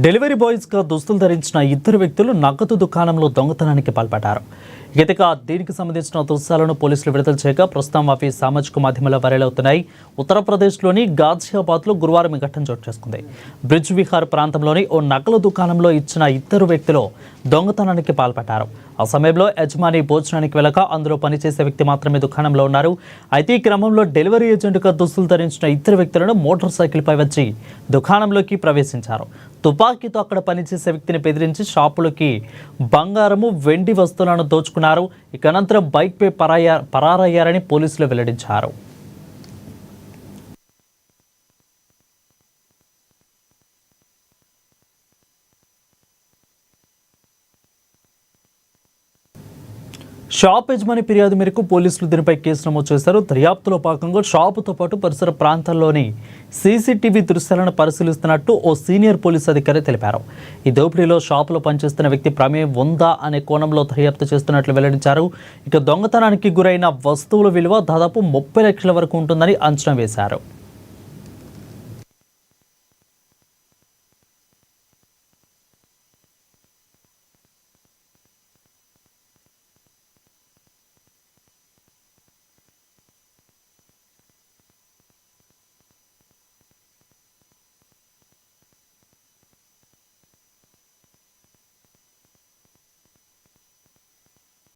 Delivery బాయ్స్గా దుస్తులు ధరించిన ఇద్దరు వ్యక్తులు నగదు దుకాణంలో దొంగతనానికి పాల్పడ్డారు. దీనికి సంబంధించిన దృశ్యాలను పోలీసులు విడుదల చేయగా ప్రస్తుతం అవి సామాజిక మాధ్యమాల్లో వైరల్ అవుతున్నాయి. ఉత్తరప్రదేశ్లోని గాజియాబాద్లో గురువారం ఈ ఘటన చోటు చేసుకుంది. బ్రిడ్జ్ విహార్ ప్రాంతంలోని ఓ నగల దుకాణంలో ఇచ్చిన ఇద్దరు వ్యక్తులు దొంగతనానికి పాల్పడ్డారు. ఆ సమయంలో యజమాని భోజనానికి వెళ్ళక అందులో పనిచేసే వ్యక్తి మాత్రమే దుకాణంలో ఉన్నారు. అయితే ఈ క్రమంలో డెలివరీ ఏజెంట్గా దుస్తులు ధరించిన ఇద్దరు వ్యక్తులను మోటార్ సైకిల్పై వచ్చి దుకాణంలోకి ప్రవేశించారు. తుపాకీతో అక్కడ పనిచేసే వ్యక్తిని బెదిరించి షాపులోకి బంగారము, వెండి వస్తువులను దోచుకున్నారు. ఇక అనంతరం బైక్పై పరారయ్యారని పోలీసులు వెల్లడించారు. షాప్ యజమాని ఫిర్యాదు మేరకు పోలీసులు దీనిపై కేసు నమోదు చేశారు. దర్యాప్తులో భాగంగా షాపుతో పాటు పరిసర ప్రాంతాల్లోని సీసీటీవీ దృశ్యాలను పరిశీలిస్తున్నట్టు ఓ సీనియర్ పోలీసు అధికారి తెలిపారు. ఈ దోపిడీలో షాపులో పనిచేస్తున్న వ్యక్తి ప్రమేయం ఉందా అనే కోణంలో దర్యాప్తు చేస్తున్నట్లు వెల్లడించారు. ఇక దొంగతనానికి గురైన వస్తువుల విలువ దాదాపు 30 లక్షల వరకు ఉంటుందని అంచనా వేశారు.